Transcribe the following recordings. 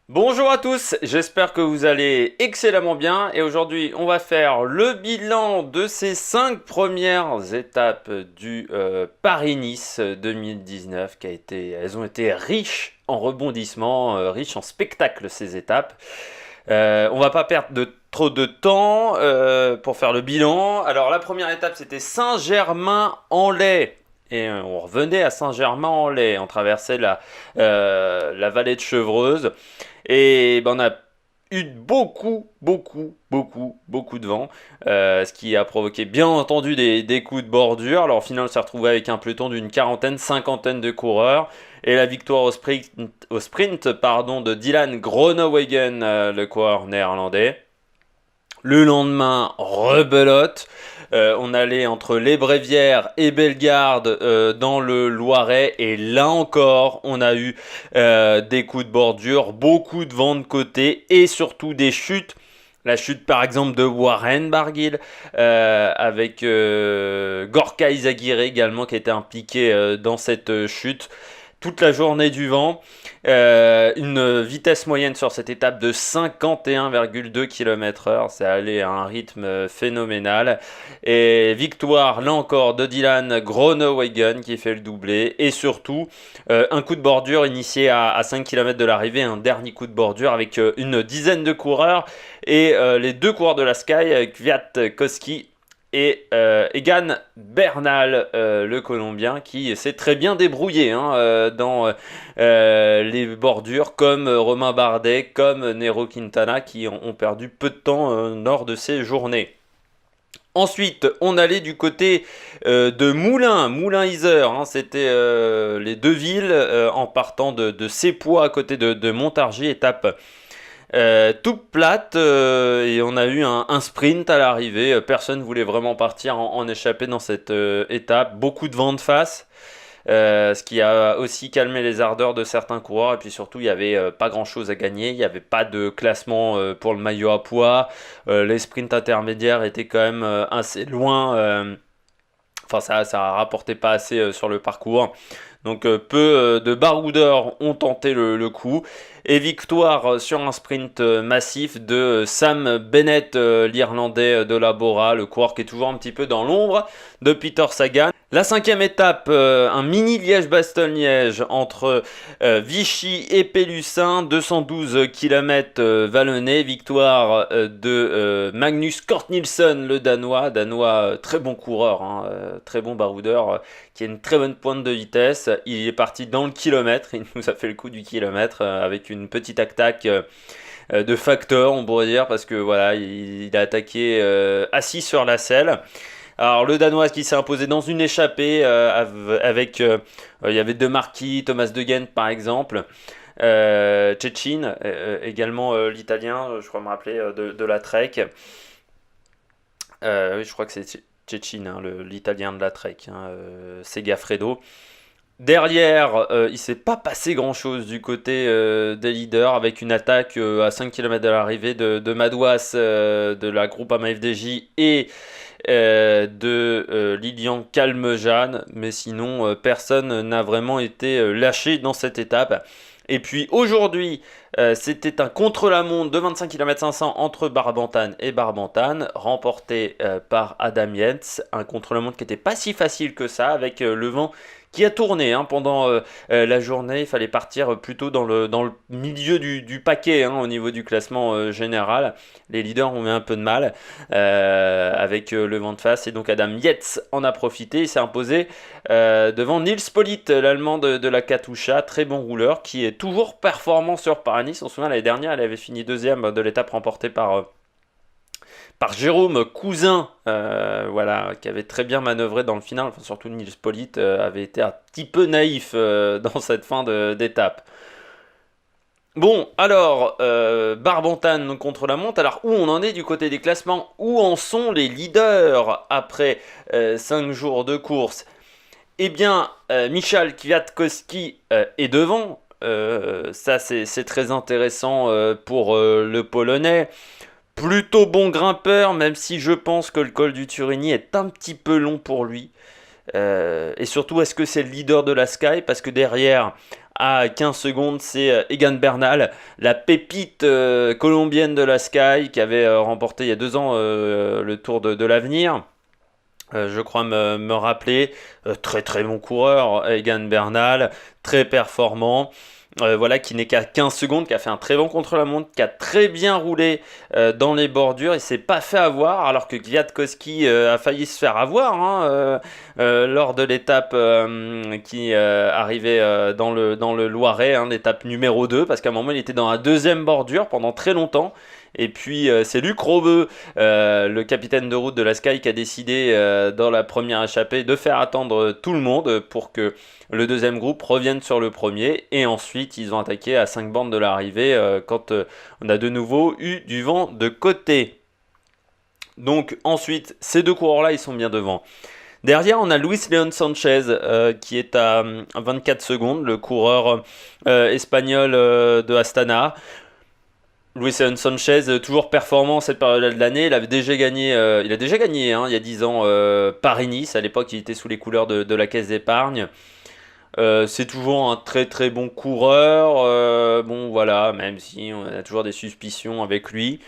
Bonjour à tous, j'espère que vous allez excellemment bien et aujourd'hui on va faire le bilan de ces 5 premières étapes du Paris-Nice 2019 elles ont été riches en rebondissements, riches en spectacles ces étapes. On va pas perdre trop de temps pour faire le bilan. Alors la première étape c'était Saint-Germain-en-Laye. Et on revenait à Saint-Germain-en-Laye, on traversait la vallée de Chevreuse. Et ben, on a eu beaucoup de vent, ce qui a provoqué bien entendu des coups de bordure. Alors au final, on s'est retrouvé avec un peloton d'une quarantaine, cinquantaine de coureurs. Et la victoire au sprint pardon, de Dylan Groenewegen, le coureur néerlandais. Le lendemain, rebelote. On allait entre les Brévières et Bellegarde dans le Loiret. Et là encore, on a eu des coups de bordure, beaucoup de vent de côté et surtout des chutes. La chute par exemple de Warren Barguil avec Gorka Izagirre également qui a été impliqué dans cette chute toute la journée du vent. Une vitesse moyenne sur cette étape de 51,2 km/h. C'est allé à un rythme phénoménal. Et victoire, là encore, de Dylan Groenewegen qui fait le doublé. Et surtout, un coup de bordure initié à 5 km de l'arrivée. Un dernier coup de bordure avec une dizaine de coureurs. Et les deux coureurs de la Sky, Kwiatkowski et Egan Bernal, le Colombien, qui s'est très bien débrouillé dans les bordures, comme Romain Bardet, comme Nero Quintana, qui ont perdu peu de temps lors de ces journées. Ensuite, on allait du côté de Moulins-Isère, c'était les deux villes en partant de Sépois à côté de Montargis, étape toute plate, et on a eu un sprint à l'arrivée. Personne ne voulait vraiment partir en échappée dans cette étape. Beaucoup de vent de face. Ce qui a aussi calmé les ardeurs de certains coureurs. Et puis surtout, il n'y avait pas grand-chose à gagner. Il n'y avait pas de classement pour le maillot à poids. Les sprints intermédiaires étaient quand même assez loin. Enfin, ça rapportait pas assez sur le parcours. Donc peu de baroudeurs ont tenté le coup. Et victoire sur un sprint massif de Sam Bennett, l'Irlandais de la Bora, le coureur qui est toujours un petit peu dans l'ombre de Peter Sagan. La cinquième étape, un mini Liège-Bastogne-Liège entre Vichy et Pélussin, 212 km vallonnés, victoire de Magnus Cort Nielsen, le Danois, très bon coureur, très bon baroudeur, qui a une très bonne pointe de vitesse. Il est parti dans le kilomètre, il nous a fait le coup du kilomètre avec une petite attaque de facteur, on pourrait dire, parce que voilà, il a attaqué assis sur la selle. Alors le Danois qui s'est imposé dans une échappée avec il y avait De Marquis, Thomas De Gendt par exemple, Cecchine également l'Italien, je crois me rappeler de la Trek. Oui, je crois que c'est Cecchine, l'Italien de la Trek, Segafredo. Derrière, il s'est pas passé grand chose du côté des leaders avec une attaque à 5 km de l'arrivée de Madouas de la groupe AMA-FDJ et de Lilian Calmejane, mais sinon personne n'a vraiment été lâché dans cette étape. Et puis aujourd'hui, c'était un contre-la-montre de 25 km 500 entre Barbantane et Barbantane, remporté par Adam Yates. Un contre-la-montre qui n'était pas si facile que ça, avec le vent qui a tourné pendant la journée. Il fallait partir plutôt dans le milieu du paquet au niveau du classement général. Les leaders ont eu un peu de mal avec le vent de face. Et donc Adam Yates en a profité. Il s'est imposé devant Nils Politt, l'allemand de la Katusha. Très bon rouleur qui est toujours performant sur Paris-Nice. On se souvient l'année dernière, elle avait fini deuxième de l'étape remportée par Jérôme Cousin, voilà, qui avait très bien manœuvré dans le final. Enfin, surtout Nils Politt avait été un petit peu naïf dans cette fin d'étape. Bon, alors, Barbantane contre la montre. Alors, où on en est du côté des classements? Où en sont les leaders après 5 jours de course? Eh bien, Michal Kwiatkowski est devant. Ça, c'est très intéressant pour le Polonais. Plutôt bon grimpeur, même si je pense que le col du Turini est un petit peu long pour lui. Et surtout, est-ce que c'est le leader de la Sky? Parce que derrière, à 15 secondes, c'est Egan Bernal, la pépite colombienne de la Sky, qui avait remporté il y a 2 ans le Tour de l'Avenir. Je crois me rappeler, très très bon coureur, Egan Bernal, très performant. Voilà, qui n'est qu'à 15 secondes, qui a fait un très bon contre-la-montre, qui a très bien roulé dans les bordures et s'est pas fait avoir, alors que Kwiatkowski a failli se faire avoir hein, lors de l'étape qui arrivait dans le Loiret, hein, l'étape numéro 2, parce qu'à un moment il était dans la deuxième bordure pendant très longtemps. Et puis c'est Luc Robeux, le capitaine de route de la Sky, qui a décidé dans la première échappée de faire attendre tout le monde pour que le deuxième groupe revienne sur le premier. Et ensuite ils ont attaqué à 5 bornes de l'arrivée quand on a de nouveau eu du vent de côté. Donc ensuite ces deux coureurs là ils sont bien devant. Derrière, on a Luis Leon Sanchez qui est à 24 secondes, le coureur espagnol de Astana. Luis Sanchez, toujours performant cette période de l'année, il avait déjà gagné, il a déjà gagné hein, il y a 10 ans Paris-Nice, à l'époque il était sous les couleurs de la Caisse d'épargne. C'est toujours un très très bon coureur, bon voilà, même si on a toujours des suspicions avec lui.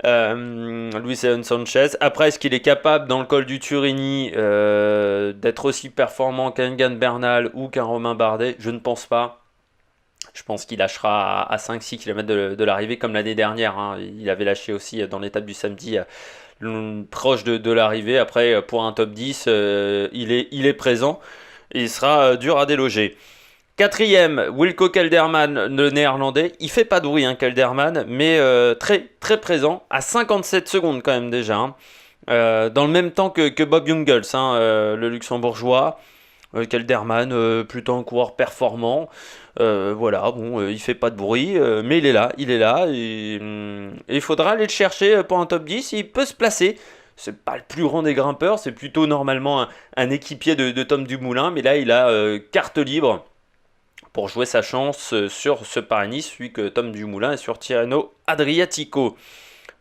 Luis Sanchez. Après, est-ce qu'il est capable dans le col du Turini d'être aussi performant qu'un Egan Bernal ou qu'un Romain Bardet? Je ne pense pas. Je pense qu'il lâchera à 5-6 km de l'arrivée comme l'année dernière. Hein. Il avait lâché aussi dans l'étape du samedi proche de l'arrivée. Après, pour un top 10, il est présent et il sera dur à déloger. Quatrième, Wilco Kelderman, le néerlandais. Il fait pas de bruit, hein, Kelderman, mais très, très présent, à 57 secondes quand même déjà. Hein. Dans le même temps que Bob Jungels, hein, le luxembourgeois. Kelderman, plutôt un coureur performant. Voilà, bon, il fait pas de bruit, mais il est là, et il faudra aller le chercher pour un top 10, il peut se placer. C'est pas le plus grand des grimpeurs, c'est plutôt normalement un équipier de Tom Dumoulin, mais là il a carte libre pour jouer sa chance sur ce Paris-Nice, celui que Tom Dumoulin est sur Tirreno Adriatico.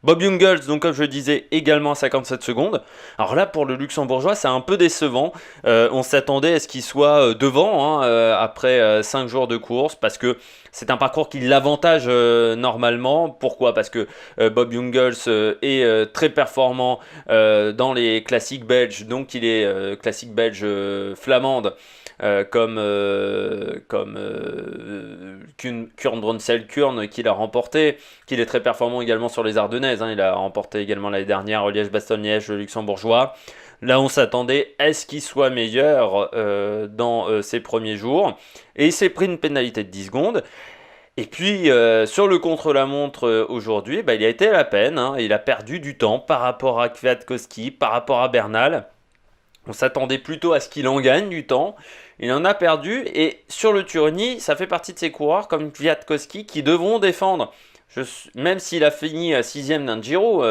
Bob Jungels, donc comme je le disais, également à 57 secondes. Alors là, pour le luxembourgeois, c'est un peu décevant. On s'attendait à ce qu'il soit devant hein, après 5 jours de course, parce que c'est un parcours qui l'avantage normalement. Pourquoi? Parce que Bob Jungels est très performant dans les classiques belges, donc il est classique belge flamande. Comme Kurn Bronsel Kurn qui l'a remporté, qu'il est très performant également sur les Ardennaises, hein, il a remporté également l'année dernière Liège-Bastogne-Liège, le luxembourgeois. Là on s'attendait à ce qu'il soit meilleur dans ses premiers jours, et il s'est pris une pénalité de 10 secondes. Et puis sur le contre-la-montre aujourd'hui, il a été à la peine, hein, il a perdu du temps par rapport à Kwiatkowski, par rapport à Bernal. On s'attendait plutôt à ce qu'il en gagne du temps. Il en a perdu. Et sur le Turini, ça fait partie de ces coureurs comme Kwiatkowski qui devront défendre. Même s'il a fini 6ème d'un Giro,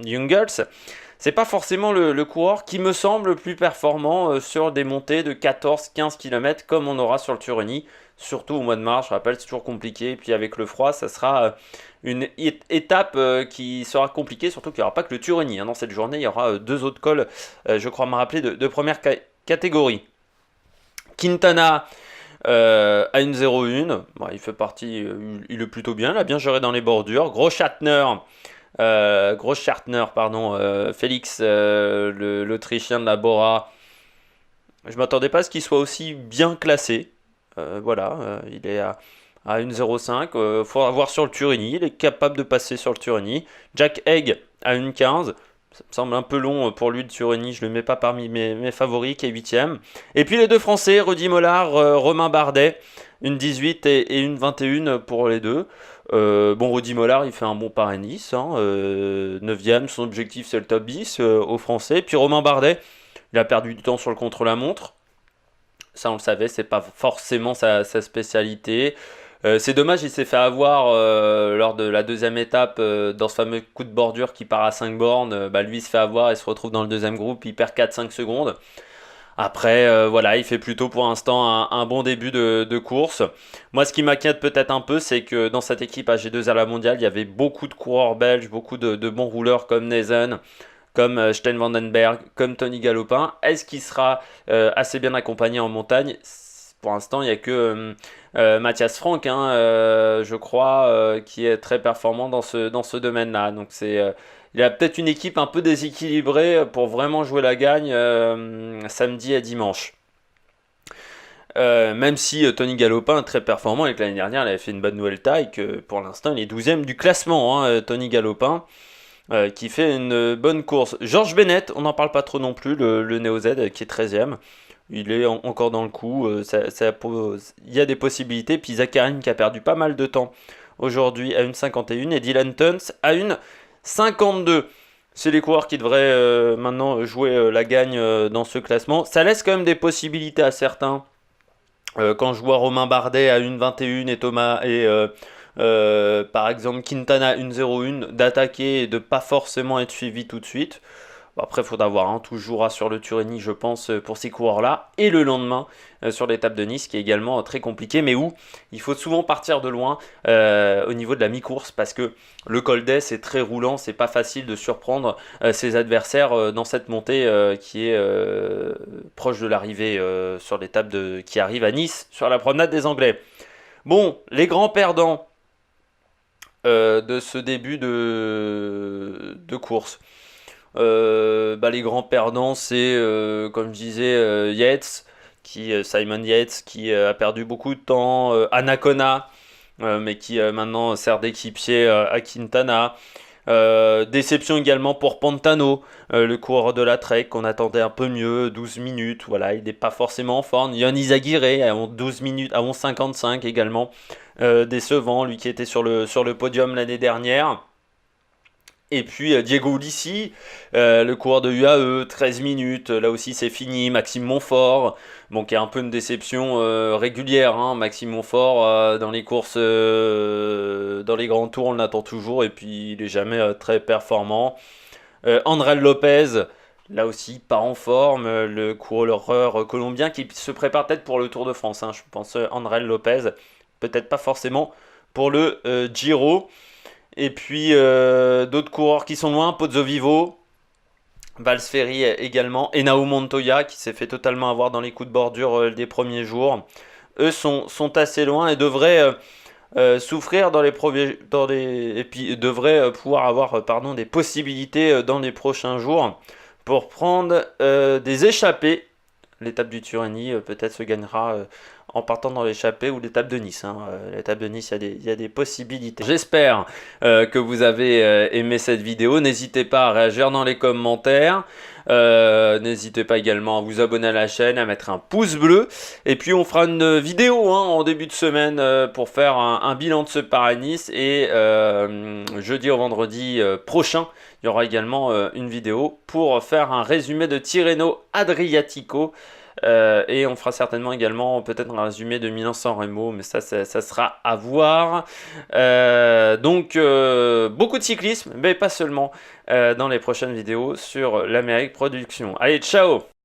Jungels, c'est pas forcément le coureur qui me semble le plus performant sur des montées de 14-15 km comme on aura sur le Turini. Surtout au mois de mars, je rappelle, c'est toujours compliqué. Et puis avec le froid, ça sera une étape qui sera compliquée, surtout qu'il n'y aura pas que le Turini. Hein. Dans cette journée, il y aura 2 autres cols, je crois me rappeler, de première catégorie. Quintana à une 0-1, bon, il fait partie, il est plutôt bien, il a bien géré dans les bordures. Großschartner, Félix, l'Autrichien de la Bora. Je m'attendais pas à ce qu'il soit aussi bien classé. Voilà, il est à 1,05. Il faudra voir sur le Turini. Il est capable de passer sur le Turini. Jack Haig à 1,15. Ça me semble un peu long pour lui, le Turini. Je ne le mets pas parmi mes favoris, qui est 8ème. Et puis les deux Français, Rudy Mollard, Romain Bardet. 1,18 et 1,21 pour les deux. Bon, Rudy Mollard, il fait un bon Paris-Nice. Hein, 9ème, son objectif c'est le top 10 aux Français. Puis Romain Bardet, il a perdu du temps sur le contre-la-montre. Ça, on le savait, c'est pas forcément sa spécialité. C'est dommage, il s'est fait avoir lors de la deuxième étape dans ce fameux coup de bordure qui part à 5 bornes. Lui, il se fait avoir et se retrouve dans le deuxième groupe. Il perd 4-5 secondes. Après, voilà, il fait plutôt pour l'instant un bon début de course. Moi, ce qui m'inquiète peut-être un peu, c'est que dans cette équipe AG2 à la mondiale, il y avait beaucoup de coureurs belges, beaucoup de bons rouleurs comme Nezen, comme Stein Vandenberg, comme Tony Galopin. Est-ce qu'il sera assez bien accompagné en montagne? pour l'instant, il n'y a que Mathias Frank, hein, je crois, qui est très performant dans ce domaine-là. Donc il a peut-être une équipe un peu déséquilibrée pour vraiment jouer la gagne samedi et dimanche. Même si Tony Galopin est très performant et que l'année dernière il avait fait une bonne nouvelle taille, que pour l'instant il est 12e du classement, hein, Tony Galopin, qui fait une bonne course. George Bennett, on n'en parle pas trop non plus, le Néo-Z qui est 13e. Il est encore dans le coup, il y a des possibilités. Puis Zakharine qui a perdu pas mal de temps aujourd'hui à une 51 et Dylan Tuns à une 52. C'est les coureurs qui devraient maintenant jouer la gagne dans ce classement. Ça laisse quand même des possibilités à certains. Quand je vois Romain Bardet à une 21 et Thomas par exemple Quintana à une 01 d'attaquer et de pas forcément être suivi tout de suite. Bon, après, il faudra voir, hein, tout jouera sur le Turini, je pense, pour ces coureurs-là. Et le lendemain, sur l'étape de Nice, qui est également très compliqué, mais où il faut souvent partir de loin au niveau de la mi-course, parce que le col d'Es est très roulant, c'est pas facile de surprendre ses adversaires dans cette montée qui est proche de l'arrivée sur l'étape qui arrive à Nice, sur la promenade des Anglais. Bon, les grands perdants de ce début de course. Les grands perdants, c'est, comme je disais, Simon Yates, qui a perdu beaucoup de temps, Anacona, mais qui maintenant sert d'équipier à Quintana. Déception également pour Pantano, le coureur de la Trek, qu'on attendait un peu mieux, 12 minutes, voilà, il n'est pas forcément en forme. Yann Izaguirre à 12 minutes, à 11,55 également, décevant, lui qui était sur le podium l'année dernière. Et puis Diego Ulissi, le coureur de UAE, 13 minutes, là aussi c'est fini. Maxime Montfort, bon, qui est un peu une déception régulière, hein. Maxime Montfort, dans les courses, dans les grands tours, on l'attend toujours, et puis il est jamais très performant. André Lopez, là aussi pas en forme, le coureur colombien qui se prépare peut-être pour le Tour de France, hein, je pense André Lopez, peut-être pas forcément pour le Giro. Et puis d'autres coureurs qui sont loin, Pozzo Vivo, Valsferi également, et Nao Montoya qui s'est fait totalement avoir dans les coups de bordure des premiers jours. Eux sont assez loin et devraient souffrir et puis devraient pouvoir avoir des possibilités dans les prochains jours pour prendre des échappées. L'étape du Turini peut-être se gagnera en partant dans l'échappée ou l'étape de Nice, hein. L'étape de Nice, il y a des possibilités. J'espère que vous avez aimé cette vidéo. N'hésitez pas à réagir dans les commentaires. N'hésitez pas également à vous abonner à la chaîne, à mettre un pouce bleu. Et puis on fera une vidéo, hein, en début de semaine pour faire un bilan de ce Paris-Nice. Et jeudi au vendredi prochain, il y aura également une vidéo pour faire un résumé de Tirreno Adriatico. Et on fera certainement également peut-être un résumé de Milan-San Remo, mais ça sera à voir. Donc beaucoup de cyclisme, mais pas seulement, dans les prochaines vidéos sur l'Amérique Production. Allez, ciao!